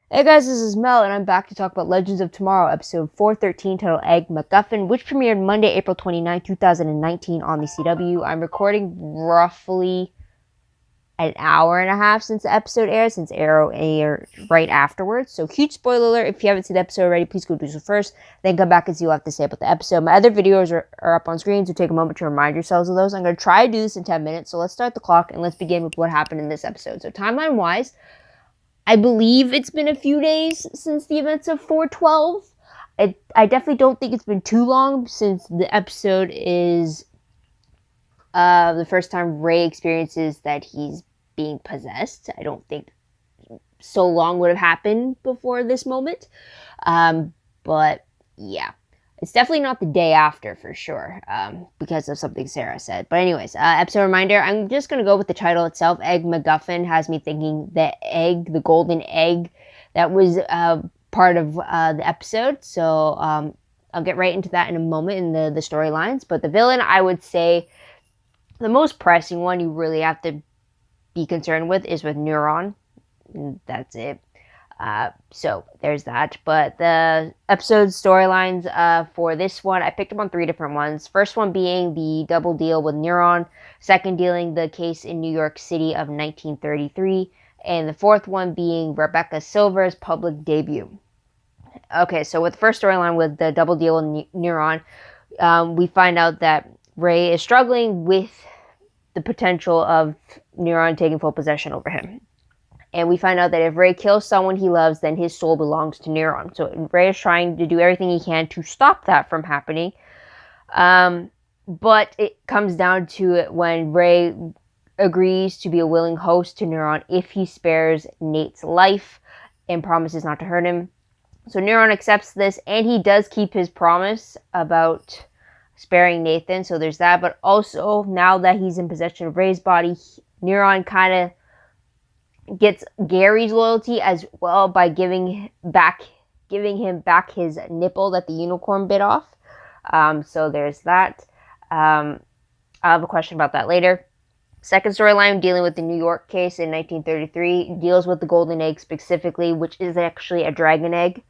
Hey guys, this is Mel, and I'm back to talk about Legends of Tomorrow, episode 413, titled Egg MacGuffin, which premiered Monday, April 29, 2019 on the CW. I'm recording roughly an hour and a half since the episode aired, since Arrow aired right afterwards. So huge spoiler alert. If you haven't seen the episode already, please go do so first, then come back and see what I have to say about the episode. My other videos are up on screen, so take a moment to remind yourselves of those. I'm going to try to do this in 10 minutes, so let's start the clock and let's begin with what happened in this episode. So timeline-wise, I believe it's been a few days since the events of 412. I definitely don't think it's been too long since the episode is the first time Ray experiences that he's being possessed. I don't think so long would have happened before this moment. But yeah. It's definitely not the day after, for sure, because of something Sarah said. But anyways, episode reminder, I'm just going to go with the title itself. Egg MacGuffin has me thinking the golden egg, that was part of the episode. So I'll get right into that in a moment in the storylines. But the villain, I would say, the most pressing one you really have to be concerned with is with Neuron. That's it. So there's that. But the episode storylines for this one, I picked up on 3 different ones. First one being the double deal with Neuron. Second, dealing the case in New York City of 1933. And the fourth one being Rebecca Silver's public debut. Okay, so with the first storyline with the double deal with Neuron, we find out that Ray is struggling with the potential of Neuron taking full possession over him. And we find out that if Ray kills someone he loves, then his soul belongs to Neuron. So Ray is trying to do everything he can to stop that from happening. But it comes down to it when Ray agrees to be a willing host to Neuron if he spares Nate's life and promises not to hurt him. So Neuron accepts this, and he does keep his promise about sparing Nathan. So there's that. But also, now that he's in possession of Ray's body, Neuron kind of gets Gary's loyalty as well by giving him back his nipple that the unicorn bit off. So there's that. I'll have a question about that later. Second storyline, dealing with the New York case in 1933, deals with the golden egg specifically, which is actually a dragon egg.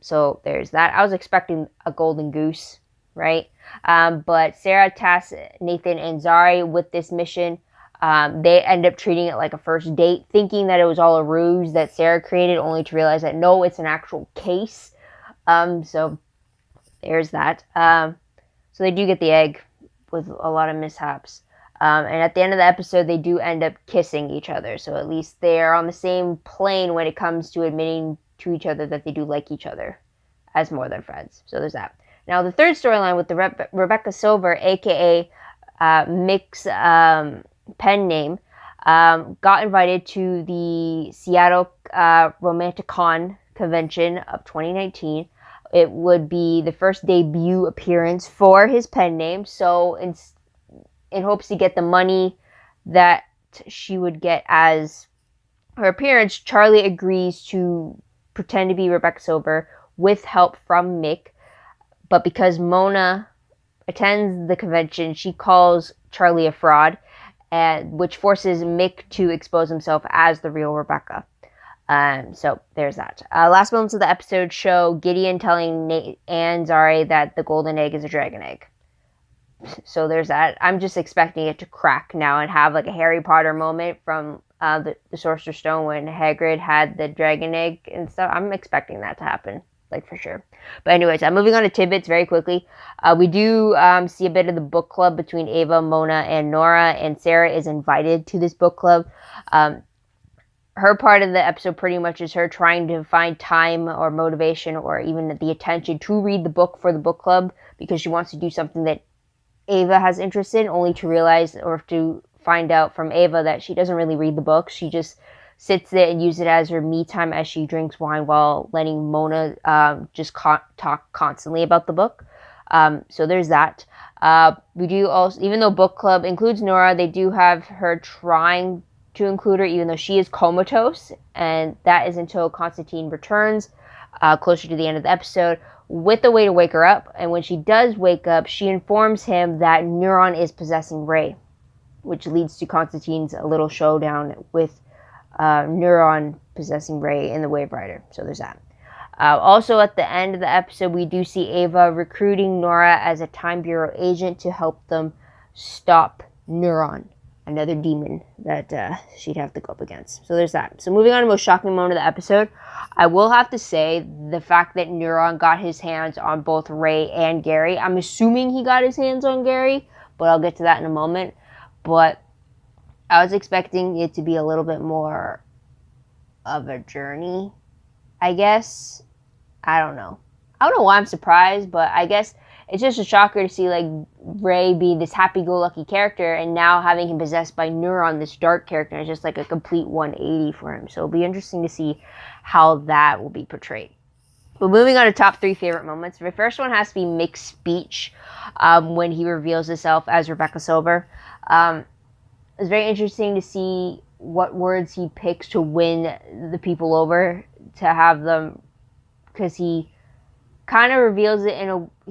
So there's that. I was expecting a golden goose, right? But Sarah tasks Nathan and Zari with this mission. They end up treating it like a first date, thinking that it was all a ruse that Sarah created, only to realize that no, it's an actual case. So there's that. So they do get the egg with a lot of mishaps. And at the end of the episode, they do end up kissing each other. So at least they're on the same plane when it comes to admitting to each other that they do like each other as more than friends. So there's that. Now, the third storyline with the Rebecca Silver, a.k.a. Mick's pen name, got invited to the Seattle Romanticon convention of 2019. It would be the first debut appearance for his pen name. So in hopes to get the money that she would get as her appearance, Charlie agrees to pretend to be Rebecca Silver with help from Mick. But because Mona attends the convention, she calls Charlie a fraud, which forces Mick to expose himself as the real Rebecca. So there's that. Last moments of the episode show Gideon telling Nate and Zari that the golden egg is a dragon egg. So there's that. I'm just expecting it to crack now and have like a Harry Potter moment from the Sorcerer's Stone when Hagrid had the dragon egg and stuff. I'm expecting that to happen, like, for sure. But anyways, I'm moving on to tidbits very quickly. We do see a bit of the book club between Ava, Mona, and Nora, and Sarah is invited to this book club. Her part of the episode pretty much is her trying to find time or motivation or even the attention to read the book for the book club because she wants to do something that Ava has interest in, only to realize or to find out from Ava that she doesn't really read the books. She just sits there and uses it as her me time as she drinks wine while letting Mona just talk constantly about the book. So there's that. We do also, even though book club includes Nora, they do have her trying to include her, even though she is comatose, and that is until Constantine returns closer to the end of the episode with a way to wake her up. And when she does wake up, she informs him that Neuron is possessing Ray, which leads to Constantine's little showdown with Neuron possessing Ray in the Wave Rider. So there's that. Also, at the end of the episode, we do see Ava recruiting Nora as a Time Bureau agent to help them stop Neuron, another demon that she'd have to go up against. So there's that. So moving on to the most shocking moment of the episode, I will have to say the fact that Neuron got his hands on both Ray and Gary. I'm assuming he got his hands on Gary, but I'll get to that in a moment. But I was expecting it to be a little bit more of a journey, I guess. I don't know why I'm surprised, but I guess it's just a shocker to see like Ray be this happy-go-lucky character and now having him possessed by Neuron, this dark character. It's just like a complete 180 for him. So it'll be interesting to see how that will be portrayed. But moving on to top 3 favorite moments. The first one has to be Mick's speech when he reveals himself as Rebecca Silver. It's very interesting to see what words he picks to win the people over, to have them, because he kind of reveals it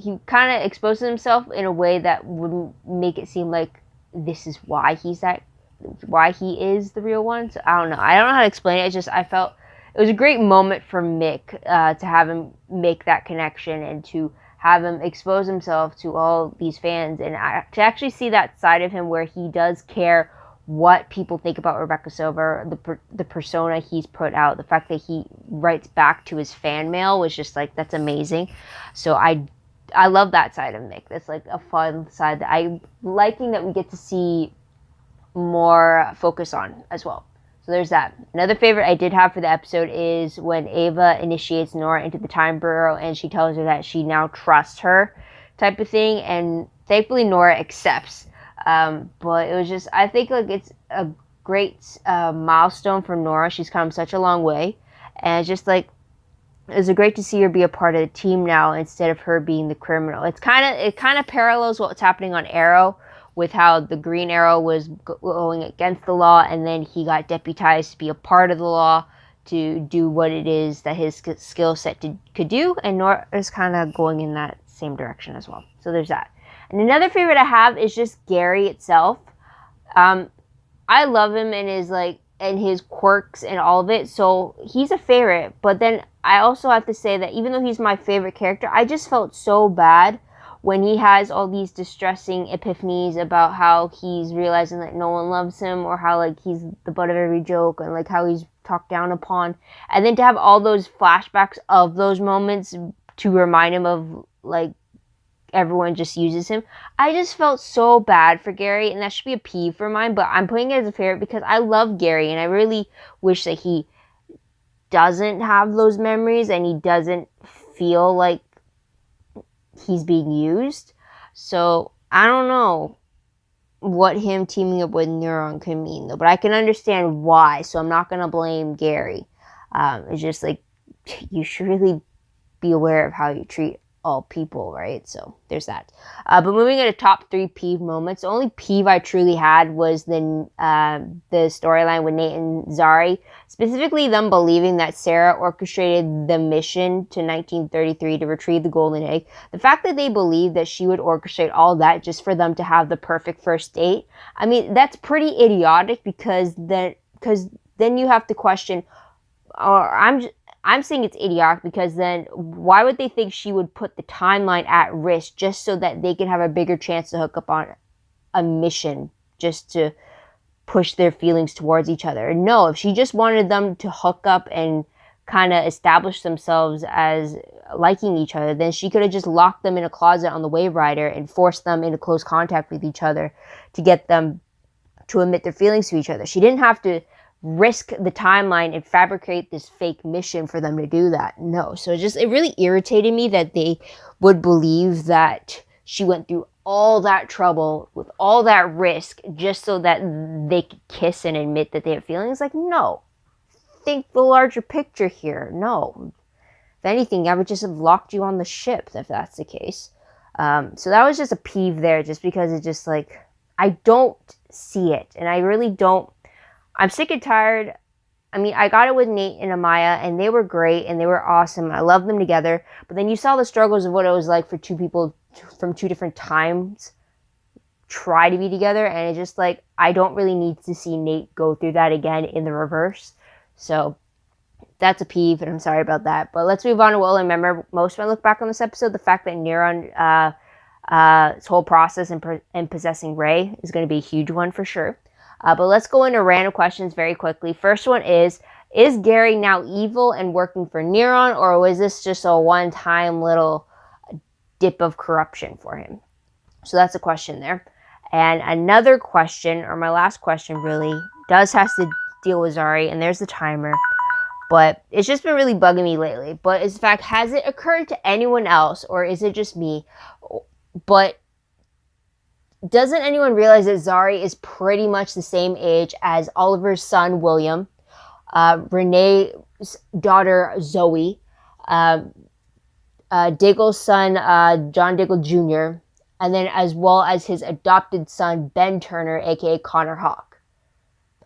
he kind of exposes himself in a way that would make it seem like this is why he is the real one. So I don't know how to explain it. It's just, I felt it was a great moment for Mick to have him make that connection and to have him expose himself to all these fans, and to actually see that side of him where he does care what people think about Rebecca Silver, the persona he's put out, the fact that he writes back to his fan mail was just like, that's amazing. So I love that side of Mick. That's like a fun side that I'm liking, that we get to see more focus on as well. So there's that. Another favorite I did have for the episode is when Ava initiates Nora into the Time Bureau and she tells her that she now trusts her, type of thing, and thankfully Nora accepts. But it was just, I think like it's a great milestone for Nora. She's come such a long way, and it's just like, it's great to see her be a part of the team now instead of her being the criminal. It kind of parallels what's happening on Arrow, with how the Green Arrow was going against the law, and then he got deputized to be a part of the law to do what it is that his skill set could do, and Nora is kind of going in that same direction as well. So there's that. And another favorite I have is just Gary itself. I love him and his quirks and all of it. So he's a favorite. But then I also have to say that even though he's my favorite character, I just felt so bad when he has all these distressing epiphanies about how he's realizing that no one loves him, or how like he's the butt of every joke, and like how he's talked down upon. And then to have all those flashbacks of those moments to remind him of like everyone just uses him. I just felt so bad for Gary, and that should be a peeve for mine, but I'm putting it as a favorite because I love Gary, and I really wish that he doesn't have those memories and he doesn't feel like he's being used. So I don't know what him teaming up with Neuron could mean, though, but I can understand why, so I'm not going to blame Gary. It's just like, you should really be aware of how you treat all people, right? So there's that. But moving into top 3 peeve moments, the only peeve I truly had was the storyline with Nate and Zari, specifically them believing that Sarah orchestrated the mission to 1933 to retrieve the golden egg. The fact that they believed that she would orchestrate all that just for them to have the perfect first date, I mean, that's pretty idiotic, because then you have to question, or I'm saying it's idiotic, because then why would they think she would put the timeline at risk just so that they could have a bigger chance to hook up on a mission, just to push their feelings towards each other? No, if she just wanted them to hook up and kind of establish themselves as liking each other, then she could have just locked them in a closet on the Wave Rider and forced them into close contact with each other to get them to admit their feelings to each other. She didn't have to risk the timeline and fabricate this fake mission for them to do that. No. So it really irritated me that they would believe that she went through all that trouble with all that risk just so that they could kiss and admit that they have feelings. Like, no. Think the larger picture here. No. If anything, I would just have locked you on the ship if that's the case. So that was just a peeve there, just because it's just like, I don't see it. And I really don't. I'm sick and tired. I mean, I got it with Nate and Amaya, and they were great, and they were awesome. I love them together. But then you saw the struggles of what it was like for two people from two different times try to be together, and it's just like, I don't really need to see Nate go through that again in the reverse. So that's a peeve, and I'm sorry about that. But let's move on to Will. And remember, most when I look back on this episode, the fact that Neuron, his whole process in possessing Ray is going to be a huge one for sure. But let's go into random questions very quickly. First one is Gary now evil and working for Neuron, or was this just a one-time little dip of corruption for him? So that's a question there. And another question, or my last question really, has to deal with Zari, and there's the timer. But it's just been really bugging me lately. But in fact, has it occurred to anyone else, or is it just me? But doesn't anyone realize that Zari is pretty much the same age as Oliver's son, William, Renee's daughter, Zoe, Diggle's son, John Diggle Jr., and then as well as his adopted son, Ben Turner, aka Connor Hawk.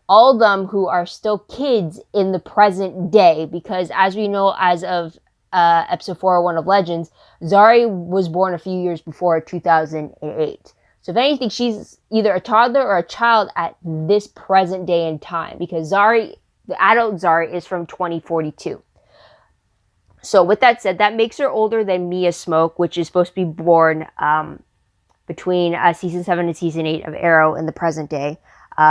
All of them who are still kids in the present day, because as we know, as of episode 401 of Legends, Zari was born a few years before 2008. So if anything, she's either a toddler or a child at this present day in time, because Zari, the adult Zari, is from 2042. So with that said, that makes her older than Mia Smoke, which is supposed to be born between season 7 and season 8 of Arrow in the present day,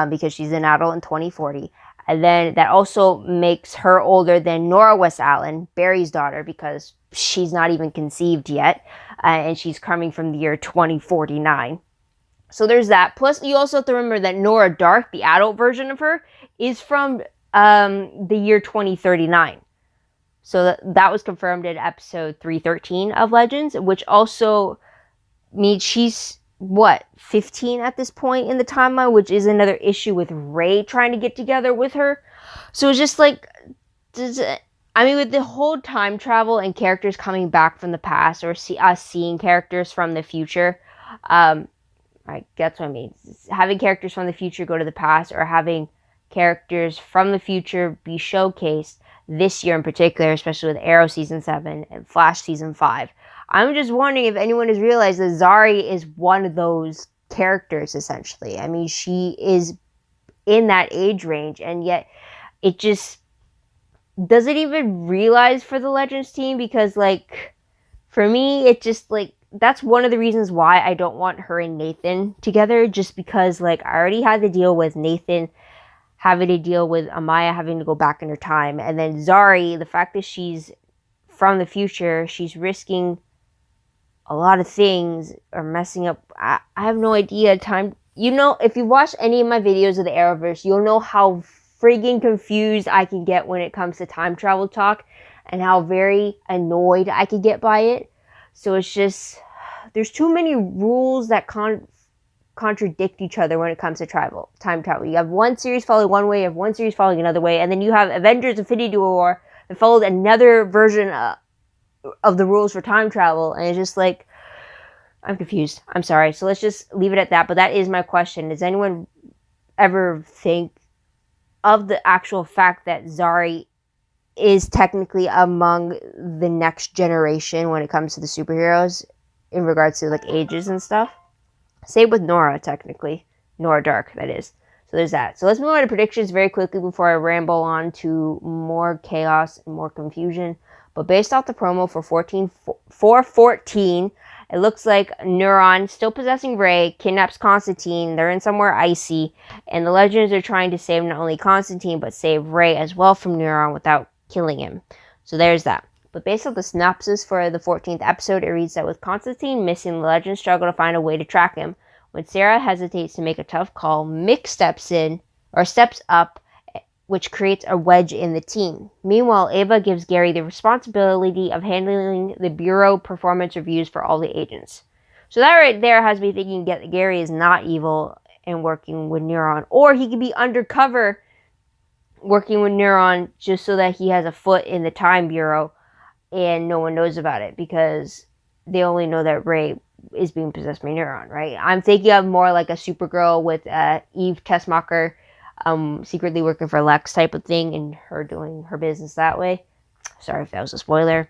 because she's an adult in 2040. And then that also makes her older than Nora West Allen, Barry's daughter, because she's not even conceived yet, and she's coming from the year 2049. So there's that. Plus, you also have to remember that Nora Dark, the adult version of her, is from the year 2039. So that was confirmed in episode 313 of Legends, which also means she's, 15 at this point in the timeline, which is another issue with Ray trying to get together with her. So it's just like, with the whole time travel and characters coming back from the past, or us seeing characters from the future, that's what I mean. Having characters from the future go to the past, or having characters from the future be showcased this year in particular, especially with Arrow Season 7 and Flash Season 5. I'm just wondering if anyone has realized that Zari is one of those characters, essentially. I mean, she is in that age range, and yet it just doesn't even realize for the Legends team, because, for me, it just, that's one of the reasons why I don't want her and Nathan together, just because, I already had to deal with Nathan having to deal with Amaya having to go back in her time, and then Zari, the fact that she's from the future, she's risking a lot of things, or messing up. I have no idea. If you watch any of my videos of the Arrowverse, you'll know how friggin' confused I can get when it comes to time travel talk, and how very annoyed I could get by it. So it's just, there's too many rules that contradict each other when it comes to time travel. You have one series following one way, you have one series following another way, and then you have Avengers Infinity War that followed another version of the rules for time travel, and it's just I'm confused. I'm sorry. So let's just leave it at that. But that is my question. Does anyone ever think of the actual fact that Zari is technically among the next generation when it comes to the superheroes in regards to ages and stuff? Same with Nora, technically. Nora Dark, that is. So there's that. So let's move on to predictions very quickly before I ramble on to more chaos and more confusion. But based off the promo for 414, it looks like Neuron, still possessing Ray, kidnaps Constantine. They're in somewhere icy, and the Legends are trying to save not only Constantine, but save Ray as well from Neuron without killing him. So there's that. But based on the synopsis for the 14th episode, it reads that with Constantine missing, the Legends struggle to find a way to track him. When Sarah hesitates to make a tough call, Mick steps up, which creates a wedge in the team. Meanwhile, Ava gives Gary the responsibility of handling the Bureau performance reviews for all the agents. So that right there has me thinking that Gary is not evil and working with Neuron. Or he could be undercover working with Neuron just so that he has a foot in the Time Bureau and no one knows about it, because they only know that Ray is being possessed by Neuron, right? I'm thinking of more like a Supergirl with Eve Tessmacher secretly working for Lex type of thing, and her doing her business that way. Sorry if that was a spoiler.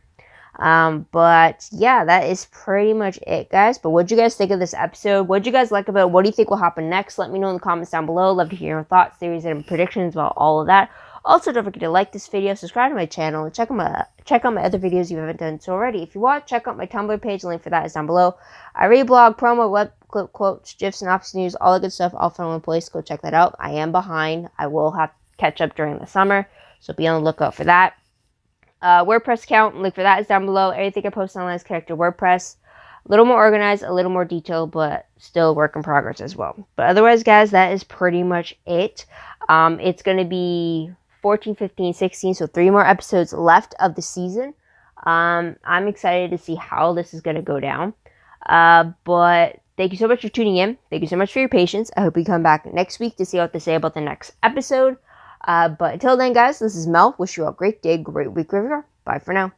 But yeah, that is pretty much it, guys. But what do you guys think of this episode? What do you guys like about it? What do you think will happen next? Let me know in the comments down below. Love to hear your thoughts, theories, and predictions about all of that. Also, don't forget to like this video, subscribe to my channel, and check out my other videos if you haven't done so already. If you want, check out my Tumblr page. The link for that is down below. I read blog, promo, web clip, quotes, gifs, synopsis news, all the good stuff, all from one place. Go check that out. I am behind. I will have to catch up during the summer, so be on the lookout for that. WordPress account, link for that is down below. Everything I post online is connected to WordPress. A little more organized, a little more detailed, but still work in progress as well. But otherwise, guys, that is pretty much it. It's going to be 14, 15, 16, so 3 more episodes left of the season. I'm excited to see how this is going to go down. But thank you so much for tuning in. Thank you so much for your patience. I hope you come back next week to see what to say about the next episode. But until then, guys, this is Mel. Wish you all a great day, great week, wherever you are. Bye for now.